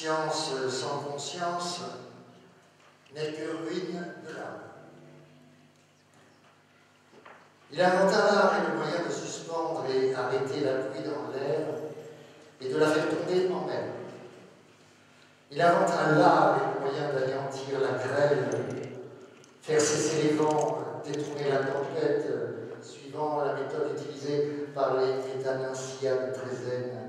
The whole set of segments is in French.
Science sans conscience n'est que ruine de l'âme. Il inventa l'art et le moyen de suspendre et arrêter la pluie dans l'air et de la faire tomber en mer. Il inventa l'art et le moyen d'anéantir la grêle, faire cesser les vents, détourner la tempête, suivant la méthode utilisée par les métananciens de Trézène.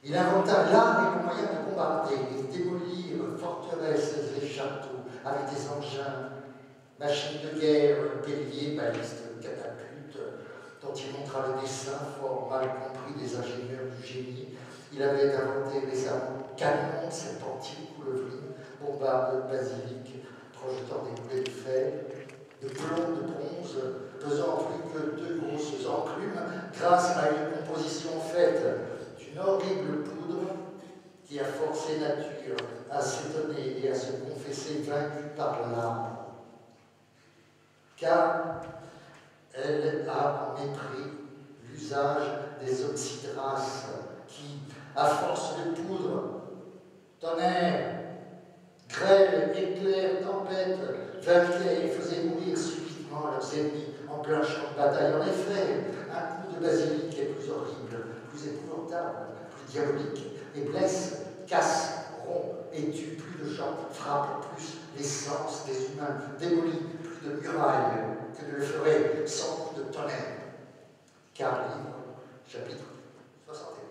Il inventa l'art et le moyen de bombarder et de démolir forteresses et châteaux avec des engins, machines de guerre, béliers, balistes, catapultes, dont il montra le dessin fort mal compris des ingénieurs du génie. Il avait inventé récemment canons, serpentines, coulevrines, bombardes, basiliques, projetant des boulets de fer, de plomb, de bronze, pesant plus que 2 grosses enclumes, grâce à une composition faite d'une horrible poudre qui a forcé nature à s'étonner et à se confesser vaincue par l'âme. Car elle a en mépris l'usage des oxydraces qui, à force de poudre, tonnerre, grêle, éclair, tempête, vainquaient et faisaient mourir subitement leurs ennemis en plein champ de bataille. En effet, un coup de basilic est plus horrible, plus épouvantable, plus diabolique, et blesse, casse, rompt et tue plus de gens, frappe plus les sens des humains, démolit plus de murailles que ne le ferait 100 coups de tonnerre. Car livre, chapitre 61.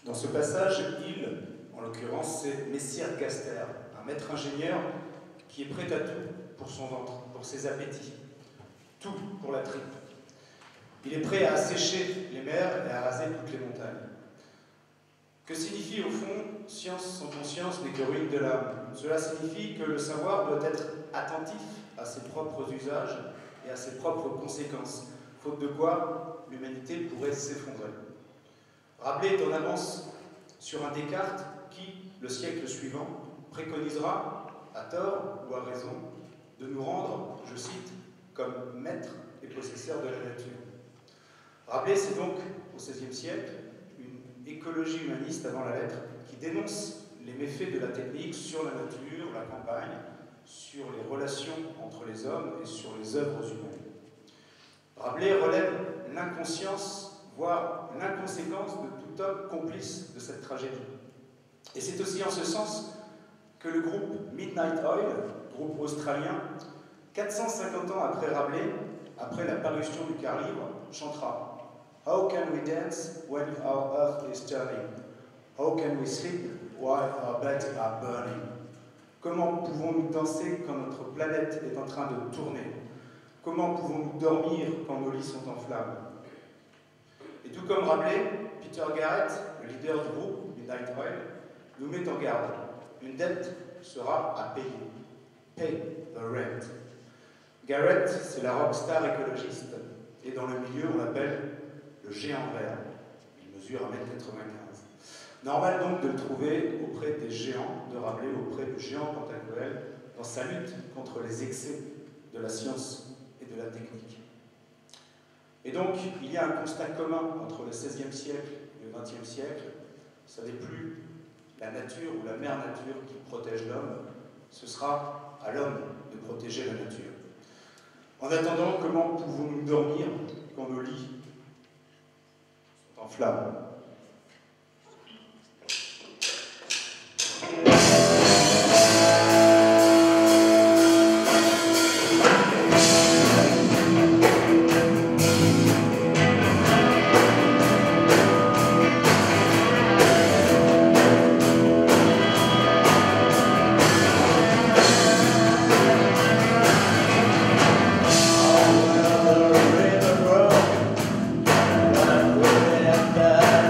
Dans ce passage, il, en l'occurrence, c'est Messire Gaster, un maître ingénieur qui est prêt à tout pour son ventre, pour ses appétits, tout pour la tripe. Il est prêt à assécher les mers et à raser toutes les montagnes. Que signifie au fond « science sans conscience n'est que ruine de l'âme » ? Cela signifie que le savoir doit être attentif à ses propres usages et à ses propres conséquences, faute de quoi l'humanité pourrait s'effondrer. Rabelais est en avance sur un Descartes qui, le siècle suivant, préconisera, à tort ou à raison, de nous rendre, je cite, comme maîtres et possesseurs de la nature. Rabelais, c'est donc, au XVIe siècle, une écologie humaniste avant la lettre qui dénonce les méfaits de la technique sur la nature, la campagne, sur les relations entre les hommes et sur les œuvres humaines. Rabelais relève l'inconscience, voire l'inconséquence de tout homme complice de cette tragédie. Et c'est aussi en ce sens que le groupe Midnight Oil, groupe australien, 450 ans après Rabelais, après la parution du quart livre, chantera « How can we dance when our earth is turning? How can we sleep while our beds are burning? » Comment pouvons-nous danser quand notre planète est en train de tourner? Comment pouvons-nous dormir quand nos lits sont en flammes? Et tout comme Rabelais, Peter Garrett, le leader du groupe Midnight Oil, nous met en garde. Une dette sera à payer. Pay the rent. Garrett, c'est la rockstar écologiste, et dans le milieu, on l'appelle le géant vert. Il mesure 1,95 m. Normal donc de le trouver auprès des géants de Rabelais, auprès du géant Pantagruel, dans sa lutte contre les excès de la science et de la technique. Et donc, il y a un constat commun entre le XVIe siècle et le XXe siècle. Ce n'est plus la nature ou la mère nature qui protège l'homme, ce sera à l'homme de protéger la nature. En attendant, comment pouvons-nous dormir quand nos lits sont en flammes ? That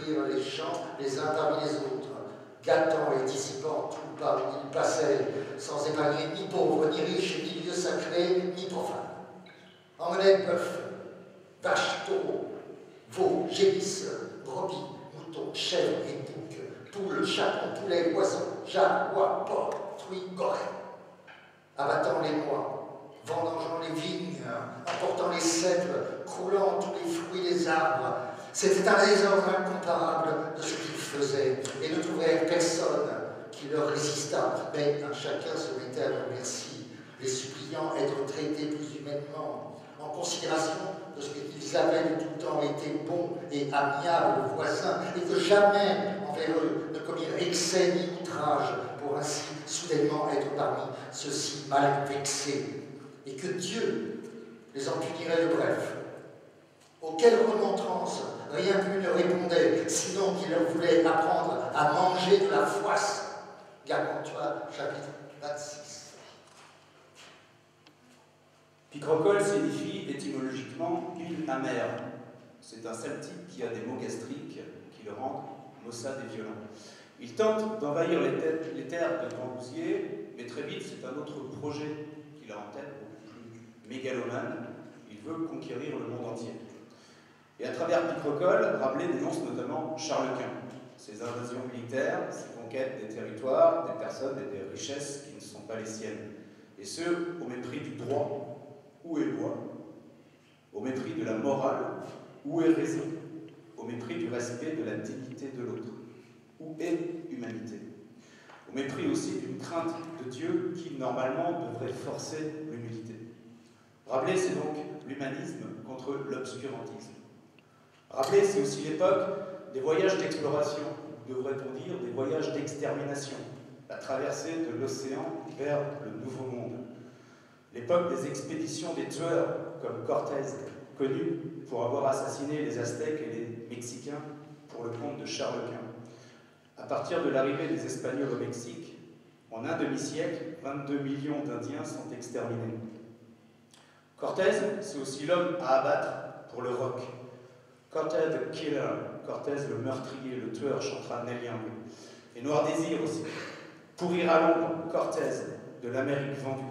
détruire les champs les uns parmi les autres, gâtant et dissipant tout par où ils passaient, sans épargner ni pauvres, ni riches, ni lieux sacrés, ni profanes. Emmenaient bœufs, vaches, taureaux, veaux, génisses, brebis, moutons, chèvres et boucs, poules, chapons, poulets, oiseaux, jaguars, porcs, truies, gorilles, abattant les mois, vendangeant les vignes, emportant les cèdres, croulant tous les fruits des arbres. C'était un désordre incomparable de ce qu'ils faisaient, et ne trouvèrent personne qui leur résistât, mais un chacun se mettait à leur merci, les suppliant être traités plus humainement, en considération de ce qu'ils avaient de tout temps été bons et amiables voisins, et que jamais envers eux ne commirent excès ni outrage, pour ainsi soudainement être parmi ceux-ci mal vexés, et que Dieu les en punirait de bref. Auxquelles remontrances rien plus ne répondait, sinon qu'il leur voulait apprendre à manger de la foisse. Gargantua, chapitre 26. Picrocole signifie étymologiquement huile amère. C'est un celtique qui a des maux gastriques qui le rendent maussade et violent. Il tente d'envahir les terres de Grandbousier, mais très vite c'est un autre projet qu'il a en tête, beaucoup plus mégalomane. Il veut conquérir le monde entier. Et à travers Picrocole, Rabelais dénonce notamment Charles Quint, ses invasions militaires, ses conquêtes des territoires, des personnes et des richesses qui ne sont pas les siennes. Et ce, au mépris du droit, où est loi, au mépris de la morale, où est raison, au mépris du respect de la dignité de l'autre, où est humanité, au mépris aussi d'une crainte de Dieu qui, normalement, devrait forcer l'humilité. Rabelais, c'est donc l'humanisme contre l'obscurantisme. Rabelais, c'est aussi l'époque des voyages d'exploration, devrait-on dire des voyages d'extermination, la traversée de l'océan vers le Nouveau Monde. L'époque des expéditions des tueurs, comme Cortés, connu pour avoir assassiné les Aztèques et les Mexicains pour le compte de Charles Quint. À partir de l'arrivée des Espagnols au Mexique, en un demi-siècle, 22 millions d'Indiens sont exterminés. Cortés, c'est aussi l'homme à abattre pour le rock. Cortés the Killer, Cortés le meurtrier, le tueur, chantera Neil Young. Et Noir Désir aussi. Pourrir à l'ombre, Cortés de l'Amérique vendue.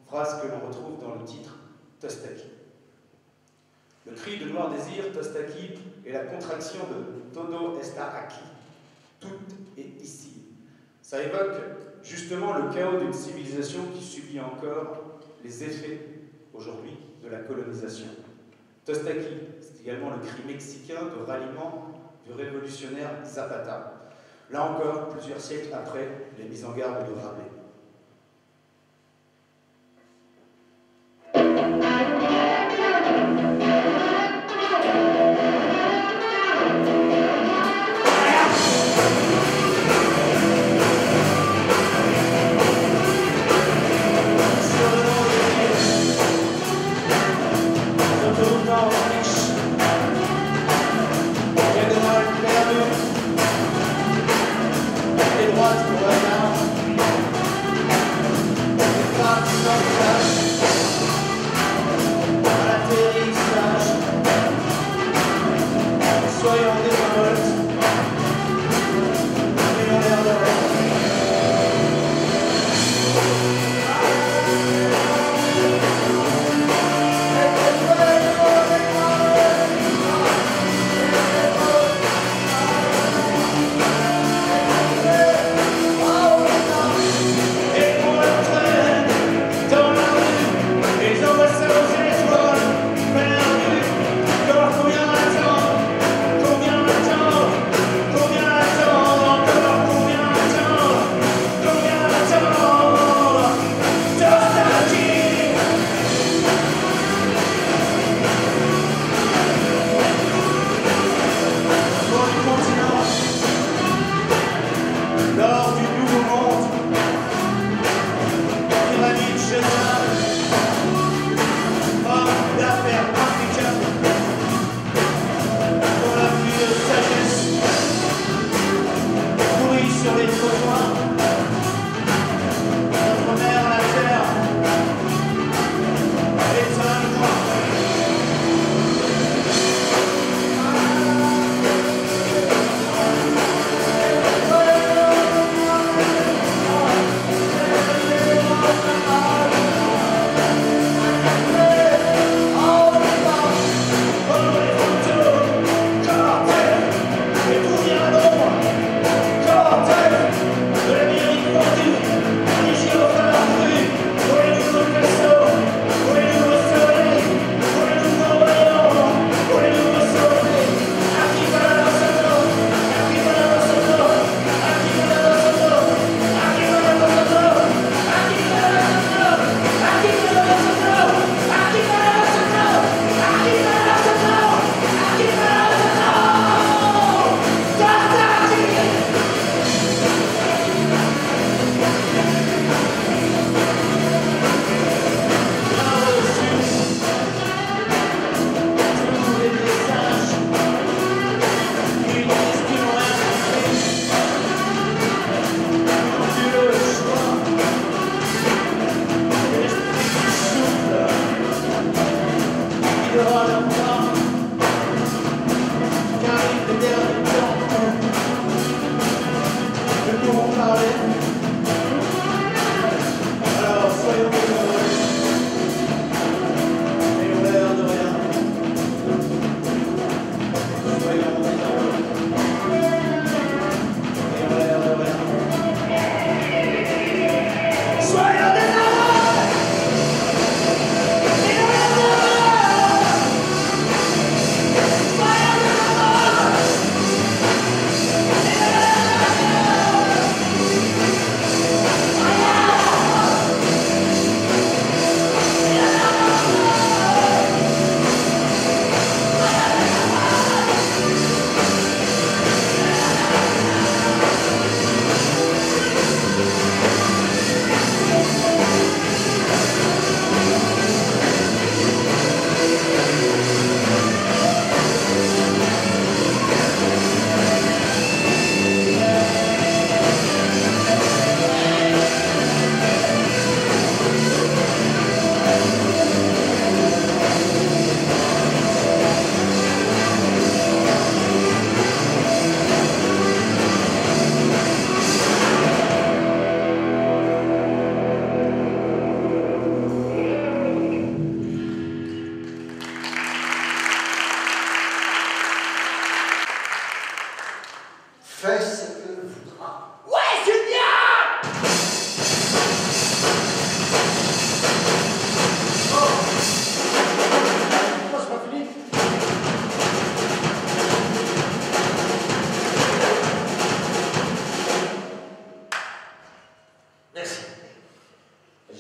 Phrase que l'on retrouve dans le titre Tostaki. Le cri de Noir Désir, Tostaki, est la contraction de Todo está aquí. Tout est ici. Ça évoque justement le chaos d'une civilisation qui subit encore les effets aujourd'hui de la colonisation. Tostaki, c'est également le cri mexicain de ralliement du révolutionnaire Zapata. Là encore, plusieurs siècles après les mises en garde de Rabelais. Dans le riche, il y a de mal perdu. Les droites pour la main.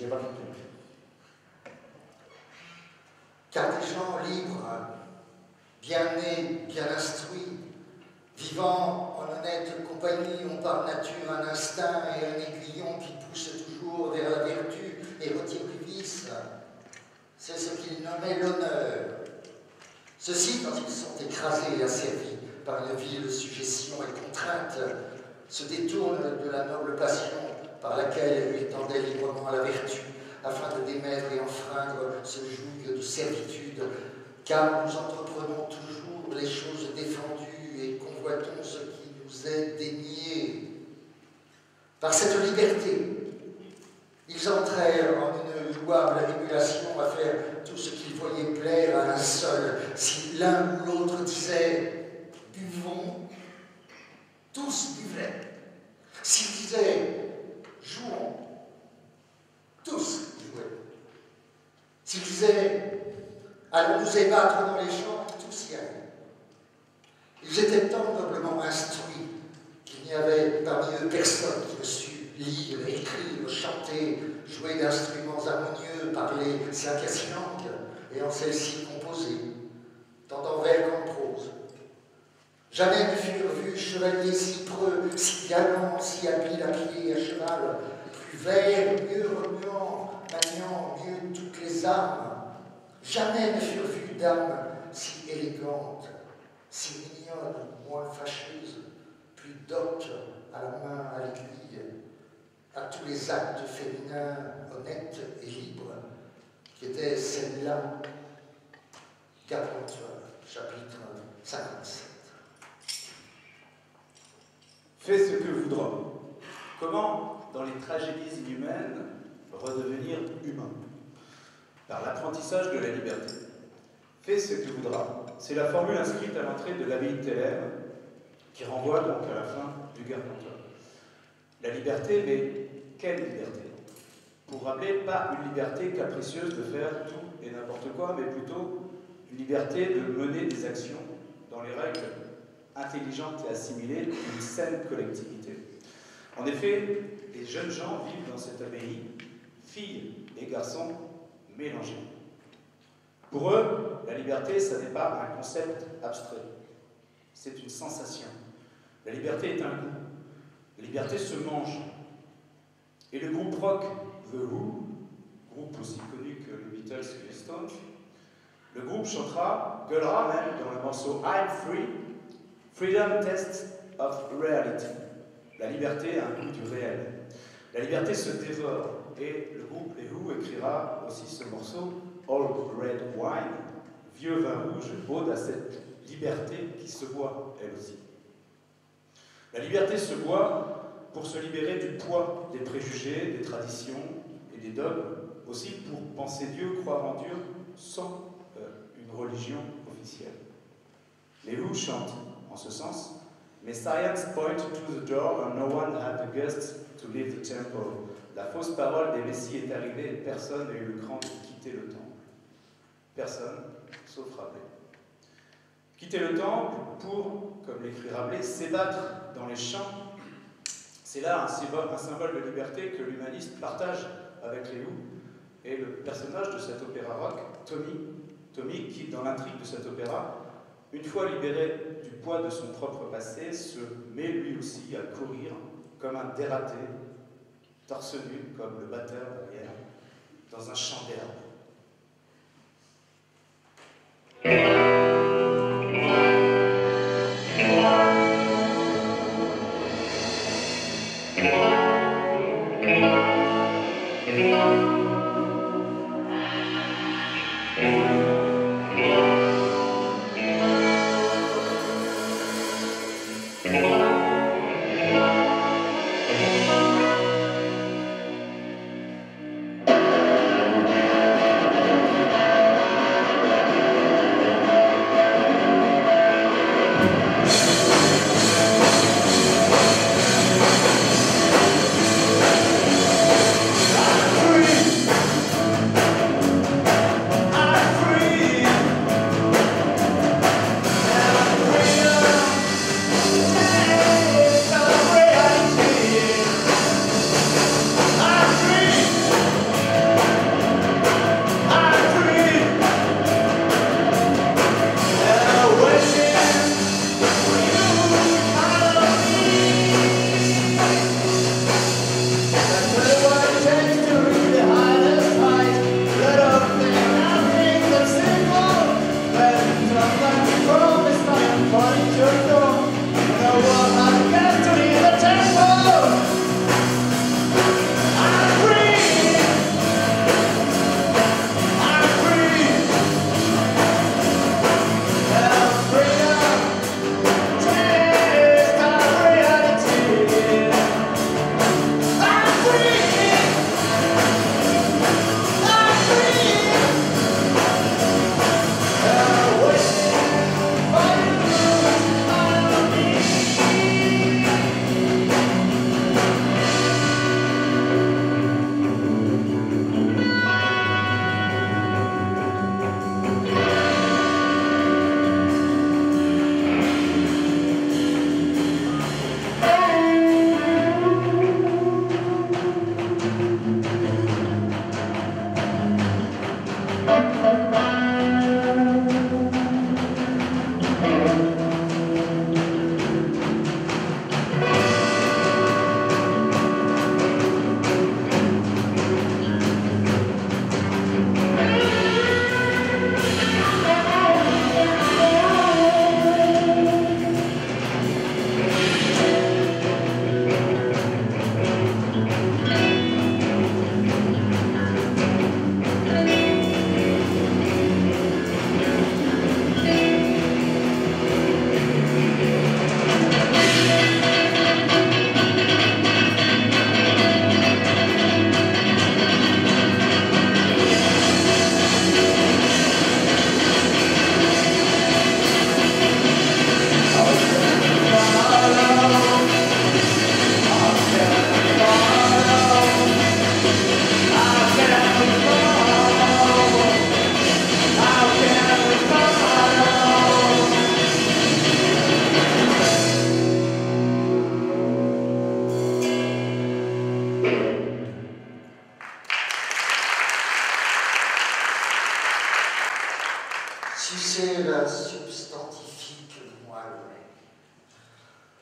j'ai pas compris. Car des gens libres, bien nés, bien instruits, vivant en honnête compagnie, ont par nature un instinct et un aiguillon qui pousse toujours vers la vertu et retire du vice. C'est ce qu'ils nommaient l'honneur. Ceux-ci, quand ils sont écrasés et asservis par une vile suggestion et contrainte, se détournent de la noble passion par laquelle ils tendaient librement à la vertu, afin de démettre et enfreindre ce joug de servitude, car nous entreprenons toujours les choses défendues et convoitons ce qui nous est dénié. Par cette liberté, ils entrèrent en une louable émulation à faire tout ce qu'ils voyaient plaire à un seul. Si l'un ou l'autre disait « buvons », tous buvaient. S'ils disaient « jouons », tous jouaient. S'ils disaient « allons nous ébattre dans les champs », tous y allaient. Ils étaient tant noblement instruits qu'il n'y avait parmi eux personne qui ne sût lire, écrire, chanter, jouer d'instruments harmonieux, parler 5 à 6 langues, et en celles-ci composer, tant en vers qu'en prose. Jamais ne furent vus chevaliers si preux, si galants, si habiles à pied et à cheval, plus verts, mieux remuants, maniant mieux toutes les armes. Jamais ne furent vues dames si élégantes, si mignonnes, moins fâcheuses, plus doctes à la main, à l'aiguille, à tous les actes féminins honnêtes et libres, qui étaient celles-là. Gargantua, chapitre 57. Fais ce que voudras. Comment, dans les tragédies inhumaines, redevenir humain? Par l'apprentissage de la liberté. Fais ce que voudras. C'est la formule inscrite à l'entrée de l'abbaye de Thélème, qui renvoie donc à la fin du Gargantua. La liberté, mais quelle liberté? Pour rappeler, pas une liberté capricieuse de faire tout et n'importe quoi, mais plutôt une liberté de mener des actions dans les règles intelligentes et assimilées d'une saine collectivité. En effet, les jeunes gens vivent dans cette abbaye, filles et garçons mélangés. Pour eux, la liberté, ça n'est pas un concept abstrait, c'est une sensation. La liberté est un goût. La liberté se mange. Et le groupe rock The Who, groupe aussi connu que les Beatles et les Stones, le groupe chantera, gueulera même dans le morceau I'm Free, Freedom Test of Reality. La liberté a un goût du réel. La liberté se dévore. Et le groupe The Who écrira aussi ce morceau, Old Red Wine, vieux vin rouge, ode à cette liberté qui se boit, elle aussi. La liberté se boit pour se libérer du poids des préjugés, des traditions et des dogmes, aussi pour penser Dieu, croire en Dieu, sans une religion officielle. Les Who chantent en ce sens, Messiahs point to the door and no one had the guts to leave the temple. La fausse parole des Messies est arrivée et personne n'a eu le cran de quitter le temple. Personne, sauf Rabelais. Quitter le temple pour, comme l'écrit Rabelais, s'ébattre dans les champs. C'est là un symbole de liberté que l'humaniste partage avec les Who. Et le personnage de cet opéra rock, Tommy, qui, dans l'intrigue de cet opéra, une fois libéré du poids de son propre passé, se met lui aussi à courir comme un dératé, torse nu comme le batteur derrière, dans un champ d'herbe. Free!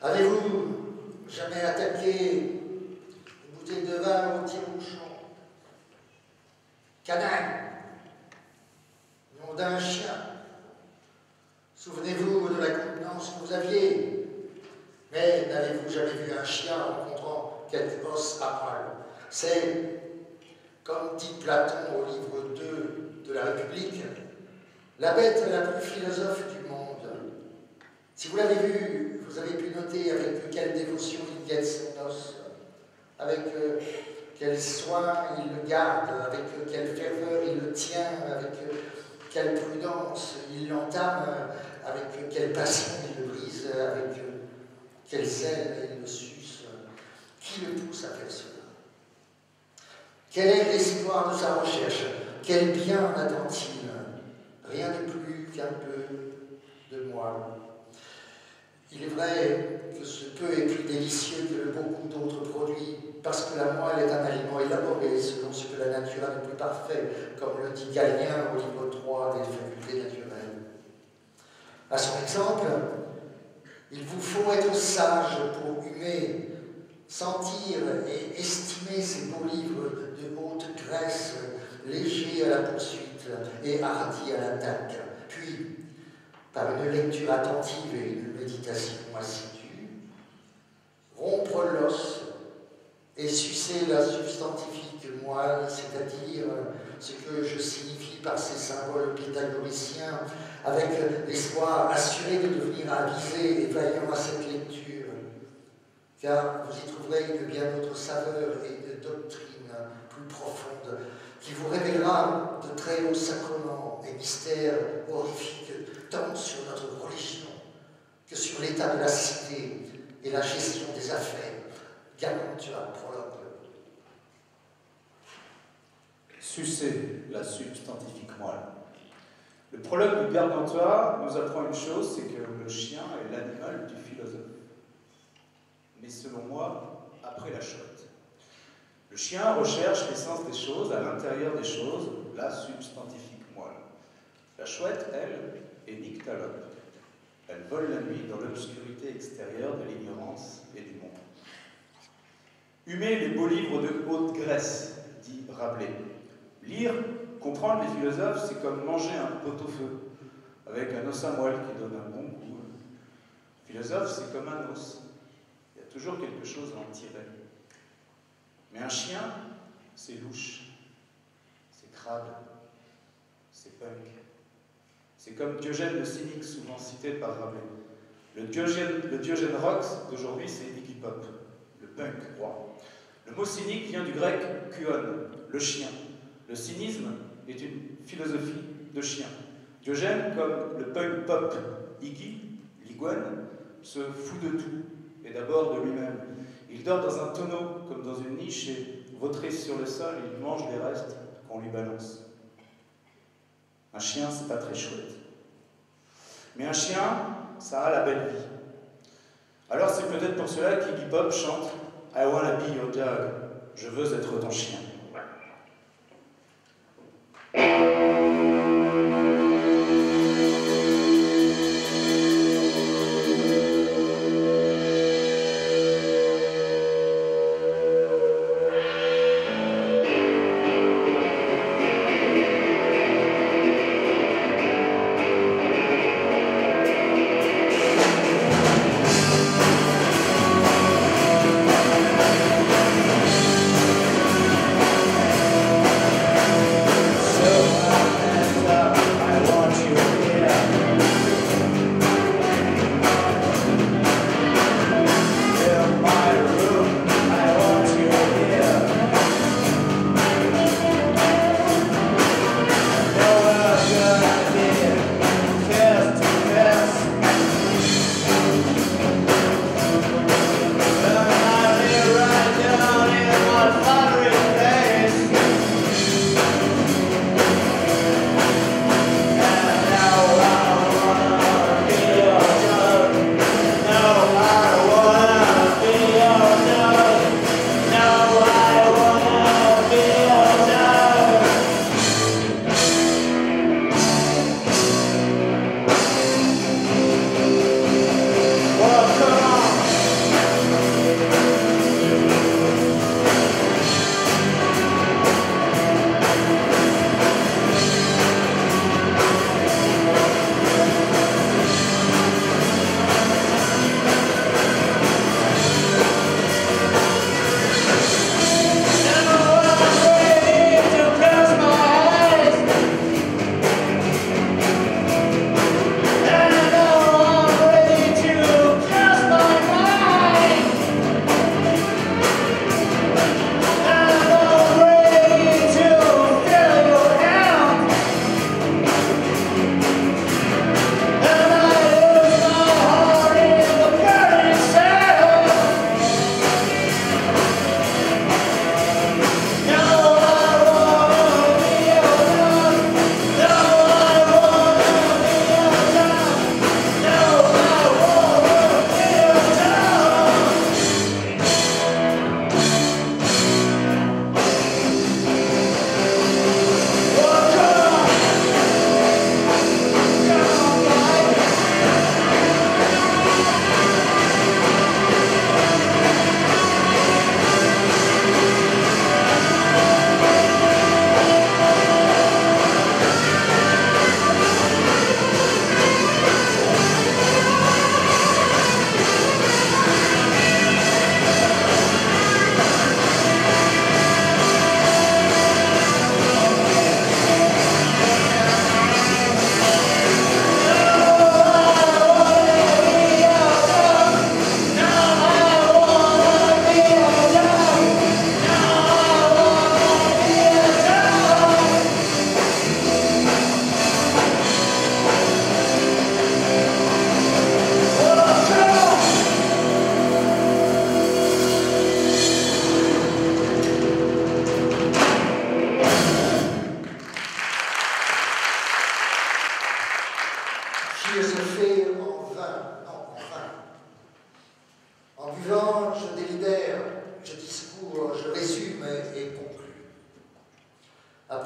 Avez-vous jamais attaqué une bouteille de vin au tire-bouchon? Canaille, nom d'un chien. Souvenez-vous de la contenance que vous aviez. Mais n'avez-vous jamais vu un chien rencontrant quelque os à poil? C'est, comme dit Platon au livre 2 de la République, la bête la plus philosophe du monde. Si vous l'avez vu, vous avez pu noter avec quelle dévotion il guette son os, avec quel soin il le garde, avec quelle ferveur il le tient, avec quelle prudence il l'entame, avec quelle passion il le brise, avec quel zèle il le suce. Qui le pousse à faire cela? Quel est l'espoir de sa recherche? Quel bien attend-il? Rien de plus qu'un peu de moelle. Il est vrai que ce peu est plus délicieux que beaucoup d'autres produits, parce que la moelle est un aliment élaboré selon ce que la nature a de plus parfait, comme le dit Galien au livre 3 des facultés naturelles. À son exemple, il vous faut être sage pour humer, sentir et estimer ces beaux livres de haute Grèce, légers à la poursuite et hardis à l'attaque. Puis, par une lecture attentive et une méditation assidue, rompre l'os et sucer la substantifique moelle, c'est-à-dire ce que je signifie par ces symboles pythagoriciens, avec l'espoir assuré de devenir avisé et vaillant à cette lecture, car vous y trouverez une bien autre saveur et une doctrine plus profonde qui vous révélera de très hauts sacrements et mystères horrifiques tant sur notre religion que sur l'état de la cité et la gestion des affaires. Gargantua, prologue. Sucer la substantifique moelle. Le prologue de Gargantua nous apprend une chose, c'est que le chien est l'animal du philosophe. Mais selon moi, après la chouette. Le chien recherche l'essence des choses, à l'intérieur des choses, la substantifique moelle. La chouette, elle, est nyctalope. Elle vole la nuit dans l'obscurité extérieure de l'ignorance et du monde. Humer les beaux livres de haute Grèce, dit Rabelais. Lire, comprendre les philosophes, c'est comme manger un pot-au-feu, avec un os à moelle qui donne un bon goût. Le philosophe, c'est comme un os. Il y a toujours quelque chose à en tirer. Mais un chien, c'est louche, c'est crade, c'est punk. C'est comme Diogène le cynique, souvent cité par Rabelais. Le Diogène rock d'aujourd'hui, c'est Iggy Pop, le punk roi. Le mot cynique vient du grec kuon, le chien. Le cynisme est une philosophie de chien. Diogène, comme le punk pop Iggy, l'iguane, se fout de tout, et d'abord de lui-même. Il dort dans un tonneau, comme dans une niche, et vautré sur le sol, il mange les restes qu'on lui balance. Un chien, c'est pas très chouette. Mais un chien, ça a la belle vie. Alors c'est peut-être pour cela qu'Iggy Pop chante « I wanna be your dog », je veux être ton chien. So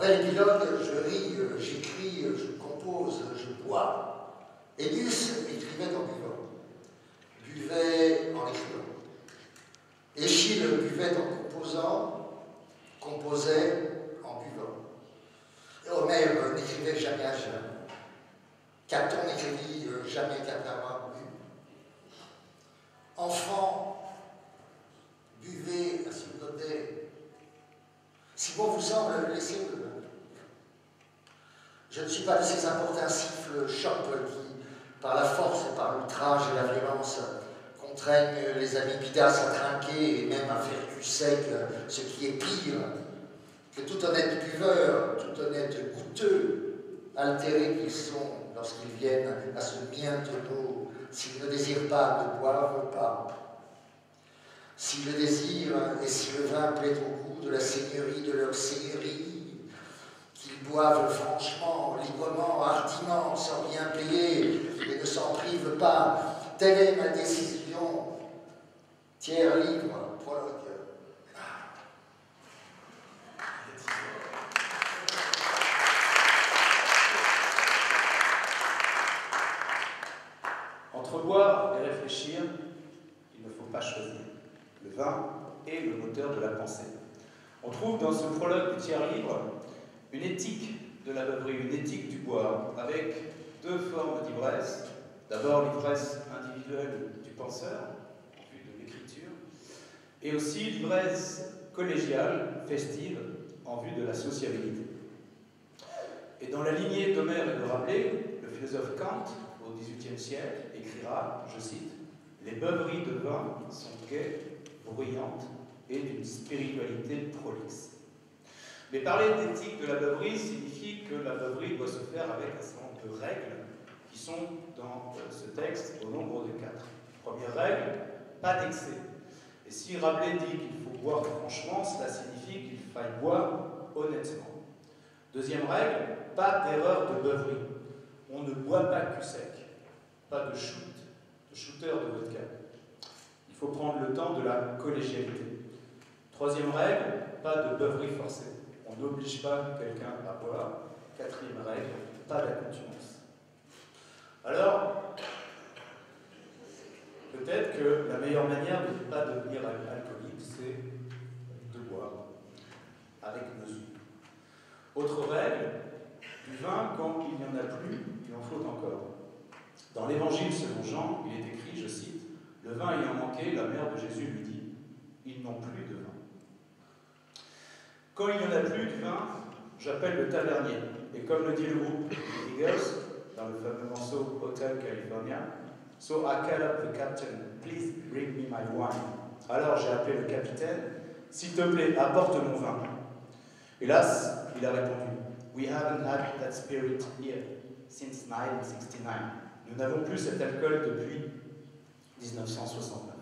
Après l'épilogue, je ris, j'écris, je compose, je bois. Ennius écrivait en buvant, buvait en écrivant. Échille buvait en composant, composait en buvant. Et Homère n'écrivait jamais à jeun. Caton n'écrivit jamais qu'après avoir bu. Enfant, buvez à ce godet. Si bon vous semble, laissez-le. Je ne suis pas de ces importuns siffles chocs qui, par la force et par l'outrage et la violence, contraignent les amis bidas à trinquer et même à faire du sec, ce qui est pire que tout honnête buveur, tout honnête goûteux, altérés qu'ils sont lorsqu'ils viennent à ce mien tonneau, s'ils ne désirent pas, ne boivent pas. S'ils le désirent et si le vin plaît au goût de la seigneurie de leur seigneurie, qu'ils boivent franchement, librement, hardiment, sans rien payer et ne s'en privent pas, telle est ma décision. Tiers livre, prologue. Entre boire et réfléchir, il ne faut pas choisir. Le vin est le moteur de la pensée. On trouve dans ce prologue du tiers livre une éthique de la beuverie, une éthique du boire, avec deux formes d'ivresse. D'abord l'ivresse individuelle du penseur, en vue de l'écriture, et aussi l'ivresse collégiale, festive, en vue de la sociabilité. Et dans la lignée d'Homère et de Rabelais, le philosophe Kant, au XVIIIe siècle, écrira, je cite, « Les beuveries de vin sont gaies, bruyantes et d'une spiritualité prolixe. » Mais parler d'éthique de la beuverie signifie que la beuverie doit se faire avec un certain nombre de règles qui sont dans ce texte au nombre de 4. Première règle, pas d'excès. Et si Rabelais dit qu'il faut boire franchement, cela signifie qu'il faille boire honnêtement. Deuxième règle, pas d'erreur de beuverie. On ne boit pas cul sec, pas de shoot, de shooter de vodka. Il faut prendre le temps de la collégialité. Troisième règle, pas de beuverie forcée. On n'oblige pas quelqu'un à boire. Quatrième règle, pas d'accoutumance. Alors, peut-être que la meilleure manière de ne pas devenir alcoolique, c'est de boire avec mesure. Autre règle, du vin, quand il n'y en a plus, il en faut encore. Dans l'Évangile selon Jean, il est écrit, je cite, « Le vin ayant manqué, la mère de Jésus lui dit, ils n'ont plus de vin. » Quand il n'y en a plus du vin, j'appelle le tavernier. Et comme le dit le groupe Eagles, dans le fameux morceau Hotel California, « So I called up the captain, please bring me my wine. » Alors j'ai appelé le capitaine, « S'il te plaît, apporte mon vin. » Hélas, il a répondu, « We haven't had that spirit here since 1969. » Nous n'avons plus cet alcool depuis 1969.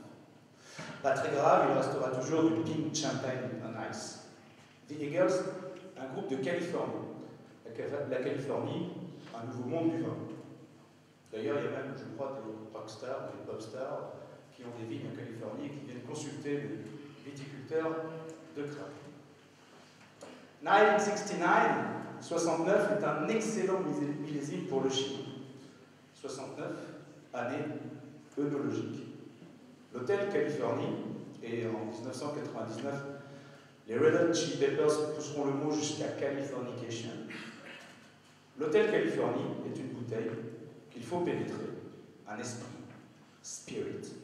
Pas très grave, il restera toujours du pink champagne on ice. The Eagles, un groupe de Californie. La Californie, un nouveau monde du vin. D'ailleurs, il y a même, je crois, des rockstars, des popstars qui ont des vignes en Californie et qui viennent consulter les viticulteurs de crabe. 69 est un excellent millésime pour le Chili. 69, année œnologique. L'hôtel Californie, et en 1999, les Red Hot Chili Peppers pousseront le mot jusqu'à Californication. L'hôtel Californie est une bouteille qu'il faut pénétrer, un esprit, spirit.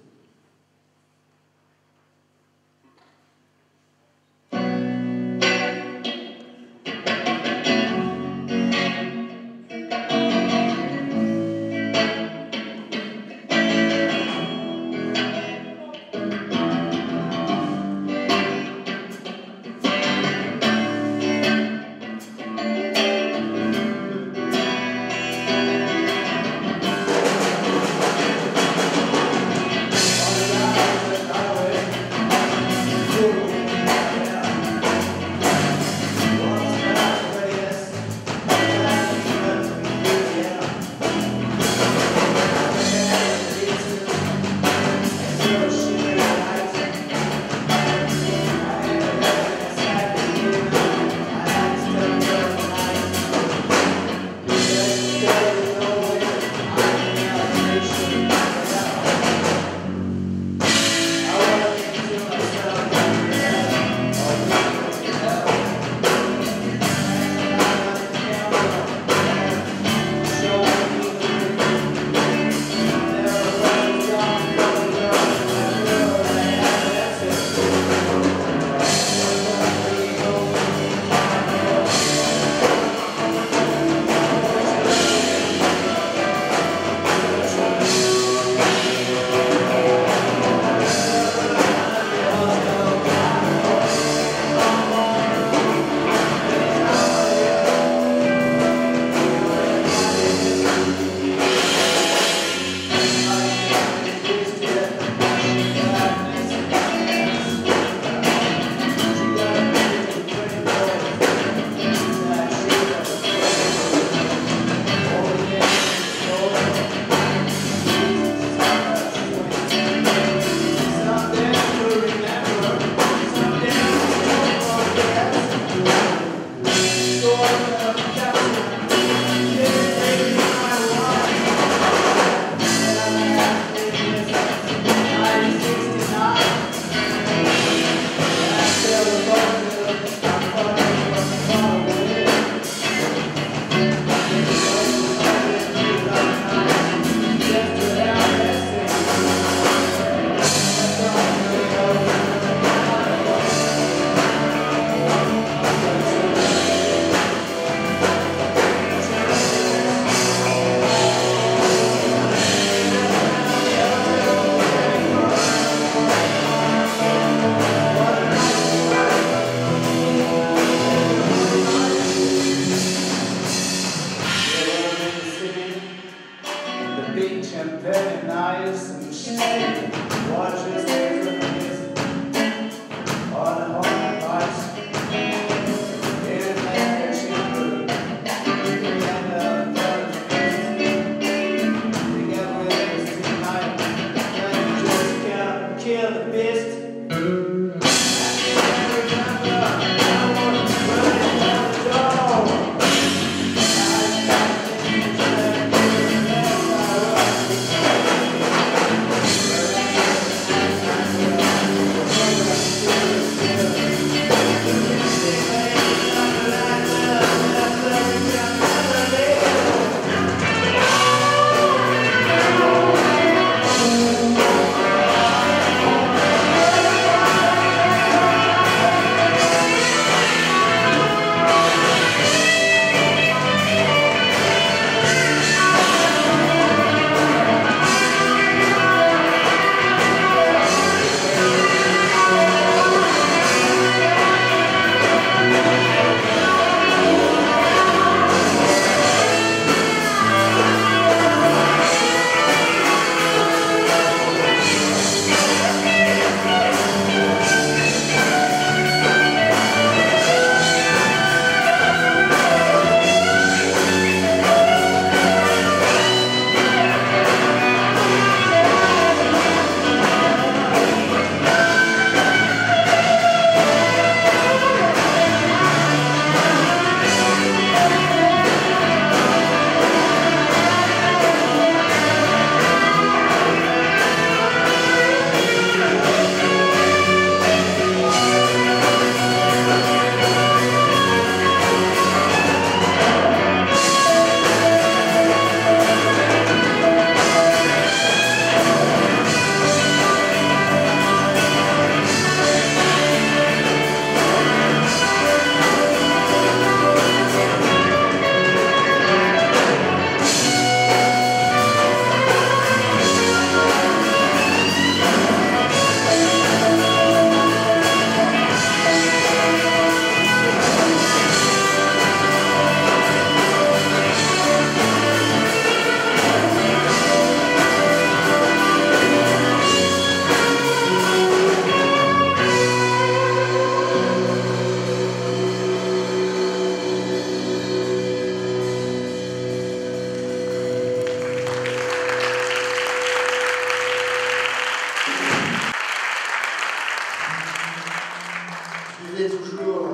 disait toujours,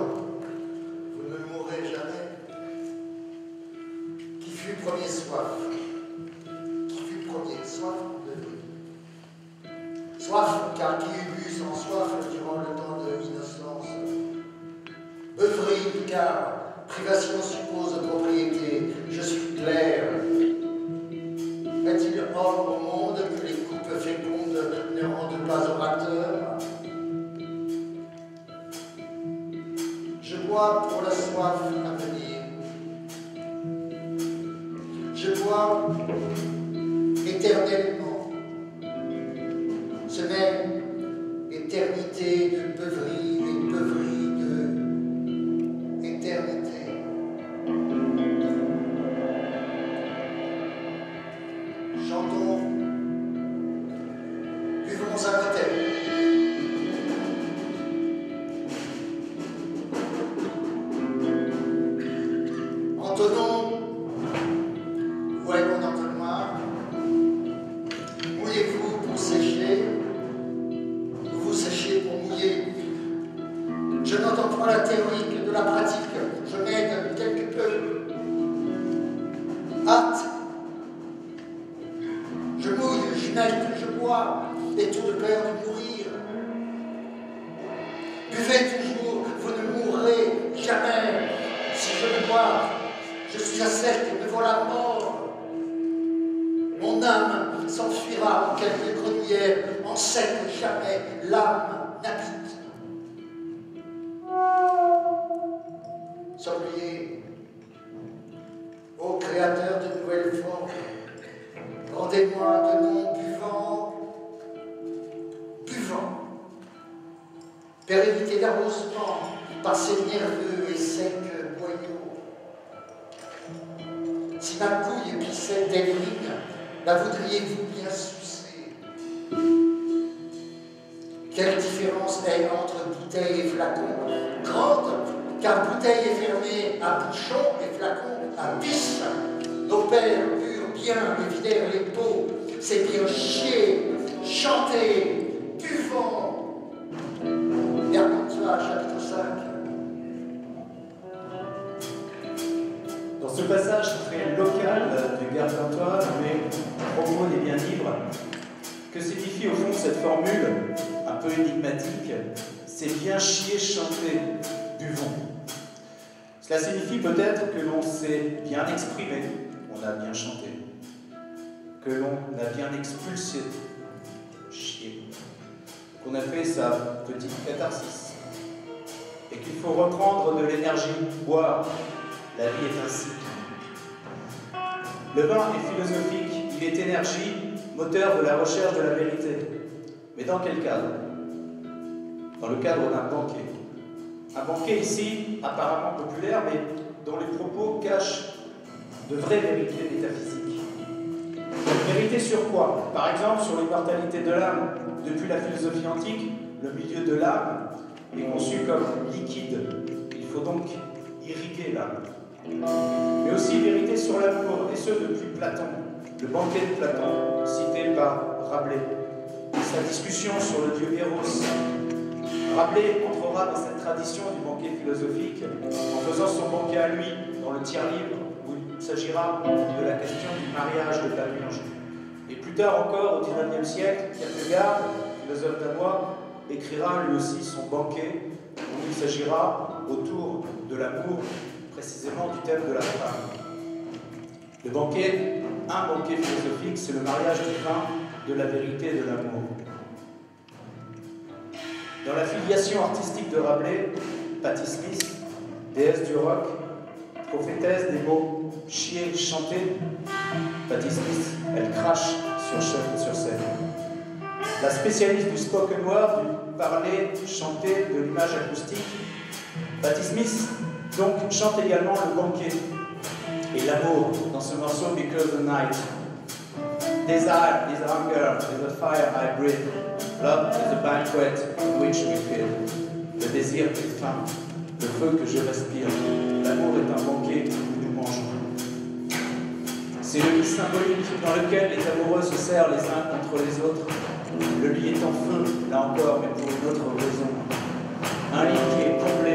vous ne mourrez jamais. Qui fut premier soif? Qui fut premier? Soif de vie. Soif, car qui eut bu sans soif durant le temps de l'innocence? Beuverie, car privation suppose propriété. Je suis clair. Est-il hors au monde que les coupes fécondes ne rendent pas orateur? Je bois pour la soif à venir. Je bois éternellement. Ce même éternité de beuverie et beuverie de éternité. Chantons, buvons un motel. Entonnons, où est mon entonnoir? Mouillez-vous pour sécher, ou vous séchez pour mouiller. Je n'entends pas la théorie que de la pratique, je m'aide quelque peu. Hâte. Je mouille, je nage, je bois, et tout de peur de mourir. Buvez toujours, vous ne mourrez jamais. Si je ne bois, je suis à sec, me voilà mort. Mon âme s'enfuira en quelques grenières, en sec jamais l'âme n'habite. Sommelier, ô créateur de nouvelles formes, rendez-moi de noms buvants, buvants. Pérennité d'arrosement, passé nerveux et sec boyau. Si ma couille pissait d'Evrine, la voudriez-vous bien sucer? Quelle différence est entre bouteille et flacon? Grande, car bouteille est fermée à bouchon et flacon à pisse. Nos pères burent bien et vidèrent les pots. C'est bien chier, chanter, buvant. Gargantua, chapitre 5. Dans ce passage très local du Gargantua, mais propos des biens libres, que signifie au fond cette formule un peu énigmatique? C'est bien chier, chanter, buvons. Cela signifie peut-être que l'on s'est bien exprimé, on a bien chanté, que l'on a bien expulsé, chier, qu'on a fait sa petite catharsis, et qu'il faut reprendre de l'énergie, boire. La vie est ainsi. Le vin est philosophique, il est énergie, moteur de la recherche de la vérité. Mais dans quel cadre? Dans le cadre d'un banquet. Un banquet ici, apparemment populaire, mais dont les propos cachent de vraies vérités métaphysiques. Vérité sur quoi? Par exemple, sur l'immortalité de l'âme. Depuis la philosophie antique, le milieu de l'âme est conçu comme liquide. Il faut donc irriguer l'âme. Mais aussi vérité sur l'amour, et ce depuis Platon, le banquet de Platon, cité par Rabelais. Sa discussion sur le dieu Eros. Rabelais entrera dans cette tradition du banquet philosophique en faisant son banquet à lui, dans le tiers-livre, où il s'agira de la question du mariage de Panurge. Et plus tard encore, au XIXe siècle, Kierkegaard, philosophe danois, écrira lui aussi son banquet, où il s'agira autour de l'amour, précisément du thème de la femme. Le banquet, un banquet philosophique, c'est le mariage du vin, de la vérité et de l'amour. Dans la filiation artistique de Rabelais, Patti Smith, déesse du rock, prophétesse des mots chier, chanter, Patti Smith, elle crache sur scène. La spécialiste du spoken word, du parler, chanter, de l'image acoustique, Patti Smith donc chante également le banquet et l'amour dans ce morceau Because the Night. Desire is hunger, is a fire I breathe. Love is a banquet in which we feed. Le désir est faim, le feu que je respire. L'amour est un banquet où nous mangeons. C'est le lit symbolique dans lequel les amoureux se serrent les uns contre les autres. Le lit est en feu, là encore, mais pour une autre raison. Un lit qui est comblé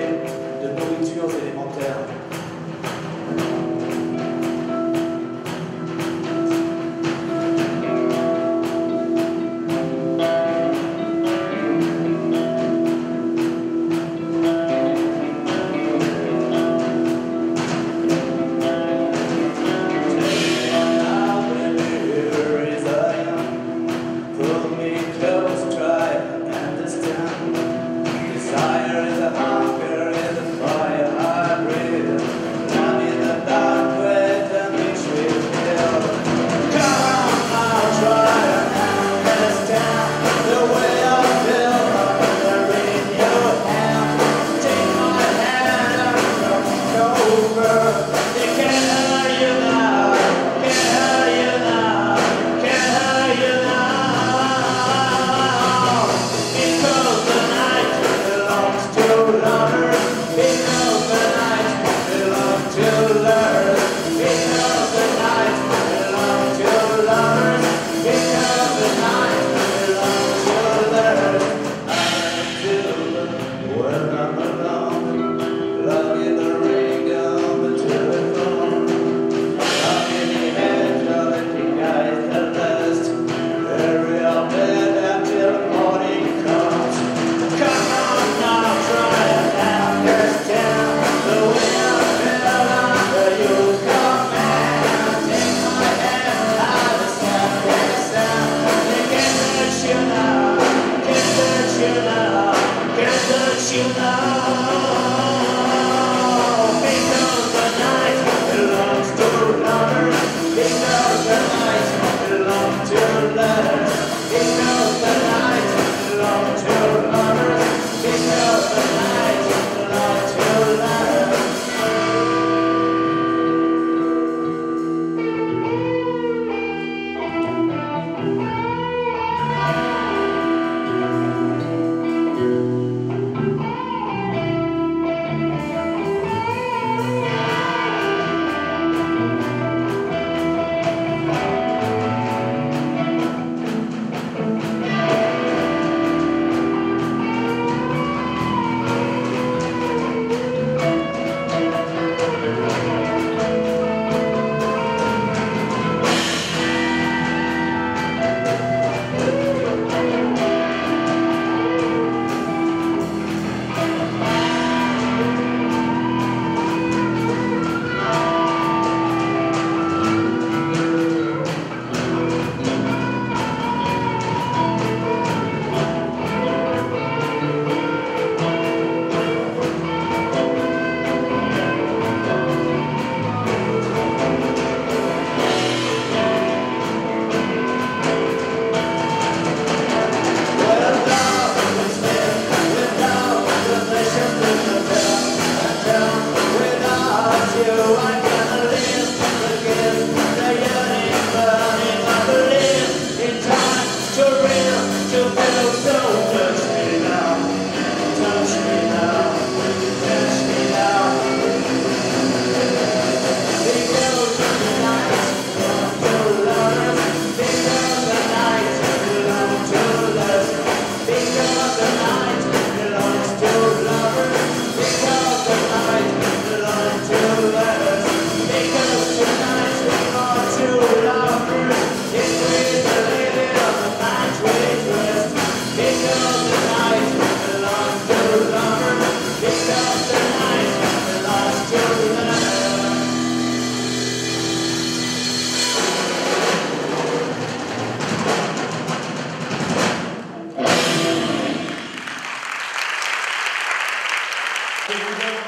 Je vous donne,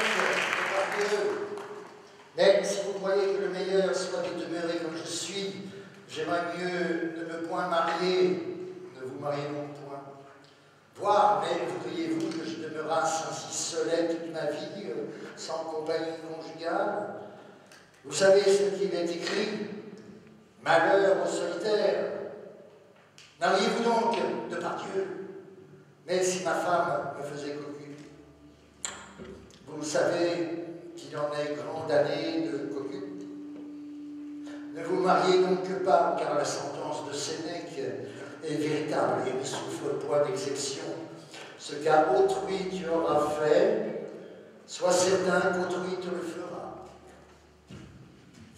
Dieu. Mais si vous croyez que le meilleur soit de demeurer comme je suis, j'aimerais mieux ne me point marier, ne vous mariez donc point. Voire, mais voudriez-vous que je demeurasse ainsi seul toute ma vie, sans compagnie conjugale? Vous savez ce qu'il est écrit, malheur au solitaire. Mariez-vous donc de par Dieu. Mais si ma femme me faisait cocu, vous savez qu'il en est grand d'années de cocu. Ne vous mariez donc pas, car la sentence de Sénèque est véritable et ne souffre point d'exception. Ce qu'à autrui tu auras fait, sois certain qu'autrui te le fera.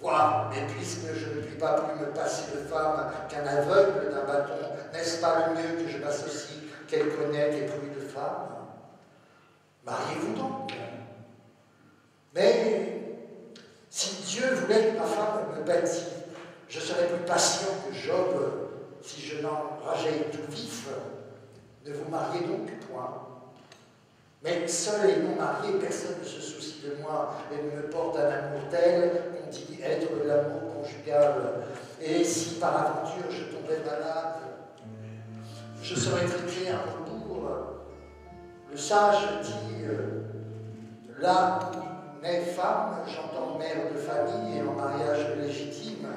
Vois, mais puisque je ne puis pas plus me passer de femme qu'un aveugle d'un bâton, n'est-ce pas le mieux que je m'associe quelque honnête éprouille de femme? Mariez-vous donc. Mais si Dieu voulait que ma femme me bâtisse, je serais plus patient que Job si je n'enrageais tout vif. Ne vous mariez donc point. Mais seul et non marié, personne ne se soucie de moi et ne me porte un amour tel qu'on dit être de l'amour conjugal. Et si par aventure je tombais malade, je serais traité à rebours. Le sage dit, là où naît femme, j'entends mère de famille et en mariage légitime,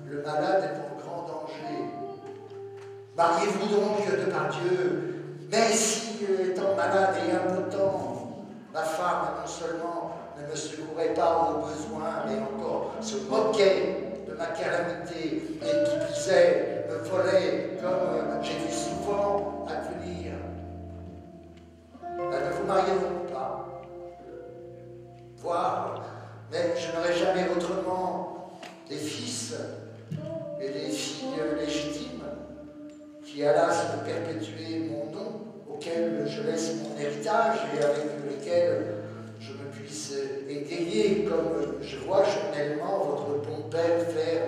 le malade est en grand danger. Mariez-vous donc de par Dieu. Mais si, étant malade et impotent, ma femme non seulement ne me secourait pas aux besoins, mais encore se moquait de ma calamité et qui disait, me volait comme j'ai vu souvent advenir, ne vous mariez donc pas. Voir, mais je n'aurai jamais autrement des fils et des filles légitimes qui allassent perpétuer mon nom, auquel je laisse mon héritage et avec lesquels je me puisse égayer comme je vois journellement votre bon père faire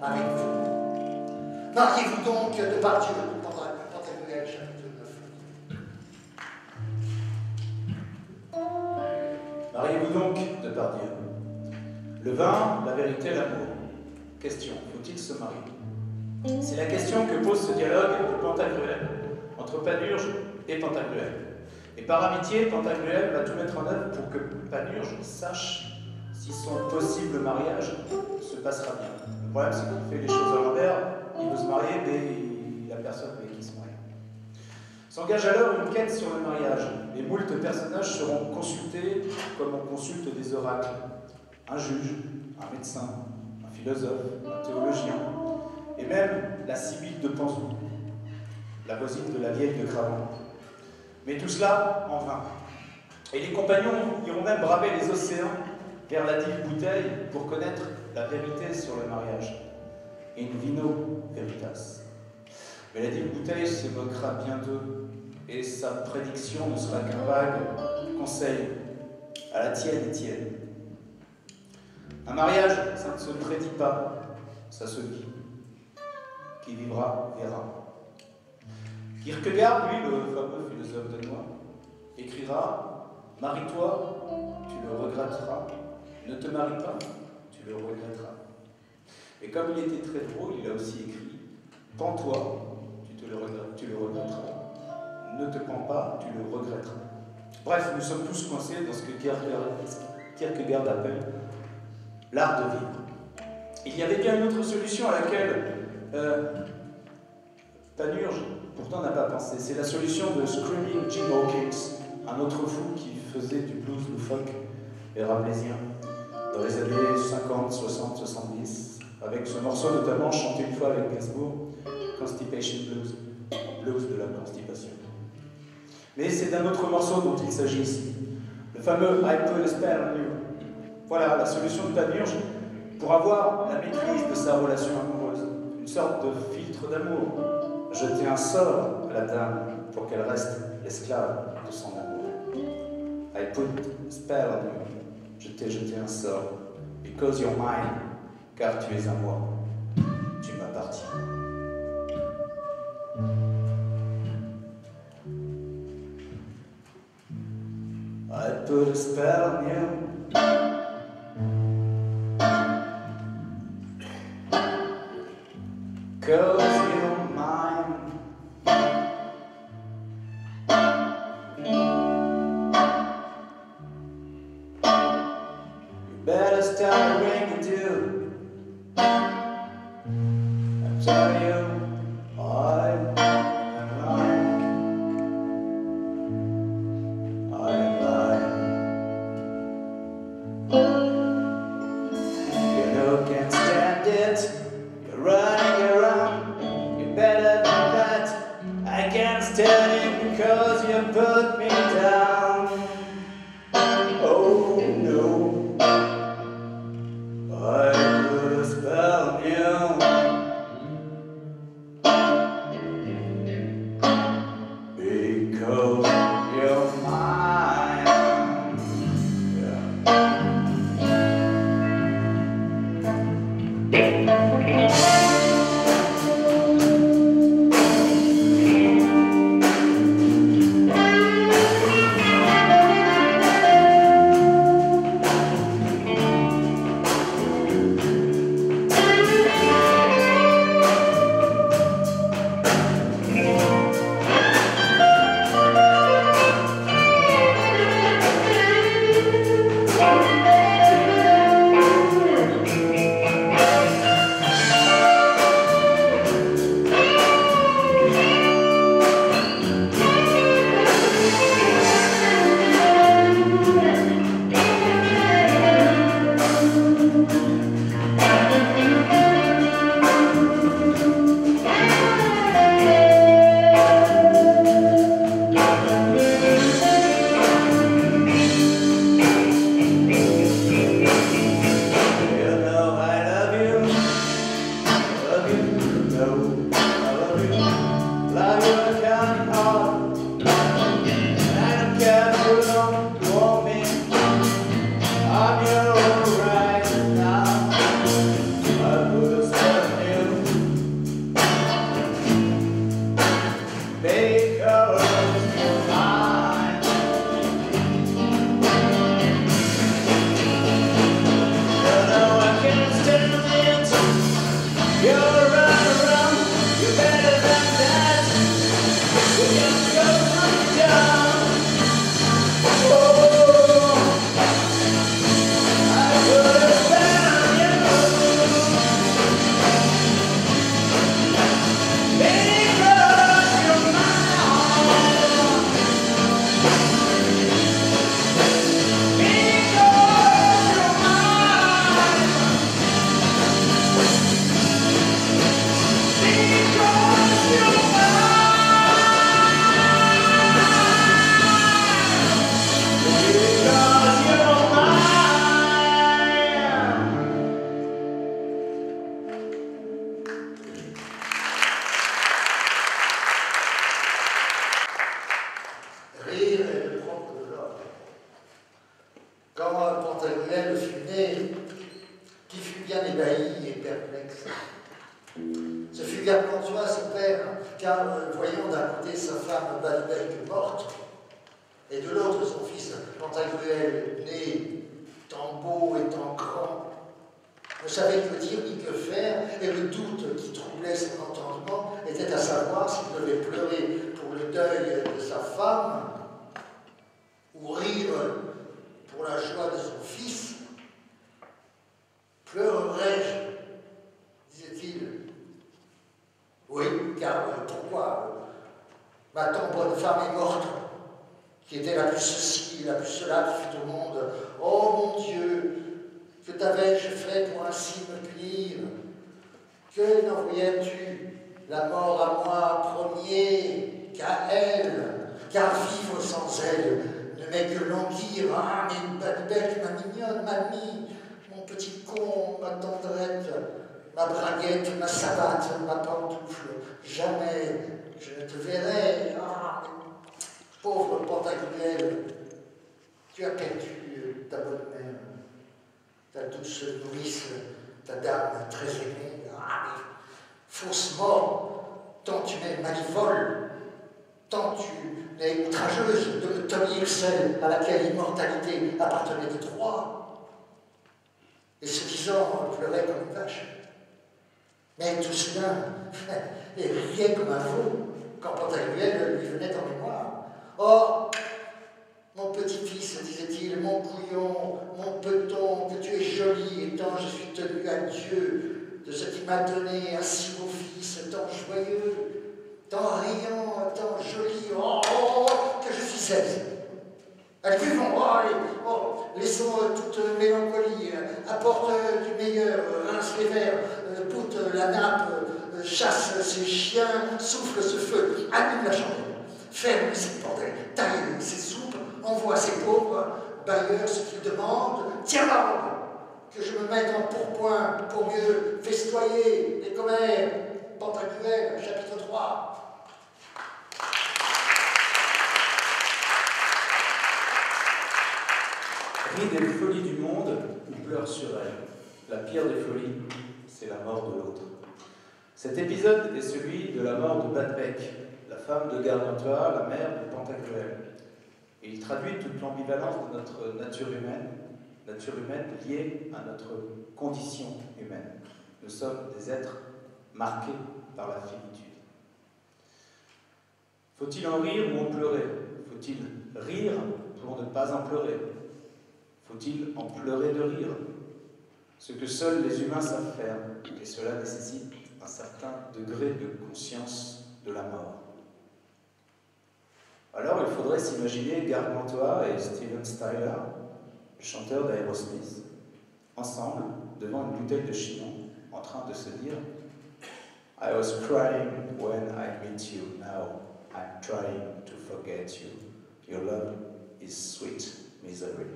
avec vous. Mariez-vous donc de par Dieu, Pantagruel, chapitre 9. Mariez-vous donc de par Dieu. Le vin, la vérité, l'amour. Question, faut-il se marier? C'est la question que pose ce dialogue de Pantagruel, entre Panurge et Pantagruel. Et par amitié, Pantagruel va tout mettre en œuvre pour que Panurge sache si son possible mariage se passera bien. Le problème, c'est qu'il fait les choses à l'envers, il veut se marier, mais il n'y a personne avec qui se marier. S'engage alors une quête sur le mariage. Les moultes personnages seront consultés comme on consulte des oracles. Un juge, un médecin, un philosophe, un théologien, et même la Sibylle de Panzou, la voisine de la vieille de Cravant. Mais tout cela en vain. Et les compagnons iront même braver les océans vers la dive bouteille pour connaître la vérité sur le mariage. In vino veritas. Mais la dive bouteille se moquera bien d'eux, et sa prédiction ne sera qu'un vague conseil à la tienne et tienne. Un mariage, ça ne se prédit pas, ça se vit. Qui vivra, verra. Kierkegaard, lui, le fameux philosophe danois, écrira « Marie-toi, tu le regretteras. Ne te marie pas, tu le regretteras. » Et comme il était très drôle, il a aussi écrit « Pends-toi, tu le regretteras. Ne te pends pas, tu le regretteras. » Bref, nous sommes tous coincés dans ce que Kierkegaard appelle l'art de vivre. Il y avait bien une autre solution à laquelle Panurge pourtant n'a pas pensé. C'est la solution de Screaming Jim Hawkins, un autre fou qui faisait du blues loufoque et rabelaisien dans les années 50, 60, 70, avec ce morceau notamment chanté une fois avec Gainsbourg, Constipation Blues, blues de la constipation. Mais c'est d'un autre morceau dont il s'agit ici, le fameux I Put a Spell on You. Voilà la solution de Panurge pour avoir la maîtrise de sa relation amoureuse, une sorte de filtre d'amour. Jeter un sort à la dame pour qu'elle reste l'esclave de son amour. I put a spell on you. Je t'ai jeté un sort. Because you're mine. Car tu es à moi. Tu m'appartiens. I put a spell on you. 'Cause you're mine. You better start ringing too. I tell you, I am lying. I am lying. You know, can't stand it. You're running around. You're better than that. I can't stand it because you put me down. Oh no. I put a spell on you. Because you're mine. Yeah. Rire est le propre de l'homme. Quand Pantagruel fut né, qui fut bien ébahi et perplexe. Ce fut Gargantua, son père, car voyant d'un côté sa femme Balbec morte, et de l'autre son fils Pantagruel, né tant beau et tant grand, ne savait que dire ni que faire, et le doute qui troublait son entendement était à savoir s'il devait pleurer pour le deuil de sa femme, ou rire pour la joie de son fils. Pleurerai-je, disait-il. Oui, car pourquoi ma tant bonne femme est morte, qui était la plus ceci, la plus cela qui fut au monde. Oh mon Dieu, que t'avais-je fait pour ainsi me punir? Que n'envoyais-tu la mort à moi premier qu'à elle? Car vivre sans elle ne m'est que languir. Ah, mais Balbec, ma mignonne, mamie, mon petit con, ma tendrette, ma braguette, ma savate, ma pantoufle, jamais je ne te verrai. Ah, pauvre Pantagruel, tu as perdu ta bonne mère, ta douce nourrice, ta dame très aimée. Ah, mais fausse mort, tant tu m'es malivole, tant tu les outrageuses de Tommy Hirschel, à laquelle l'immortalité appartenait de droit, et se disant pleurait comme une vache. Mais tout cela riait comme un veau quand Pantagruel lui venait en mémoire. Oh, mon petit-fils, disait-il, mon couillon, mon peton, que tu es joli, et tant je suis tenu à Dieu de ce qui m'a donné un si beau fils, tant joyeux, tant riant, tant joli, que je suis aise. Allez, buvons, allez, laissons toute mélancolie, apporte du meilleur, rince les verres, boute la nappe, chasse ces chiens, souffle ce feu, allume la chandelle, ferme ces bordels, taille ces soupes, envoie ces pauvres bailleurs ce qu'ils demandent, tiens la robe, que je me mette en pourpoint pour mieux festoyer les commères. Pantagruel, chapitre 3. Rit des folies du monde ou pleure sur elle. La pire des folies, c'est la mort de l'autre. Cet épisode est celui de la mort de Badbec, la femme de Gargantua, la mère de Pantagruel. Et il traduit toute l'ambivalence de notre nature humaine liée à notre condition humaine. Nous sommes des êtres marqués par la finitude. Faut-il en rire ou en pleurer? Faut-il rire pour ne pas en pleurer? Faut-il en pleurer de rire? Ce que seuls les humains savent faire, et cela nécessite un certain degré de conscience de la mort. Alors il faudrait s'imaginer Gargantua et Steven Tyler, le chanteur d'Aerosmith, ensemble, devant une bouteille de chinon, en train de se dire « I was crying when I meet you, now I'm trying to forget you. Your love is sweet misery. »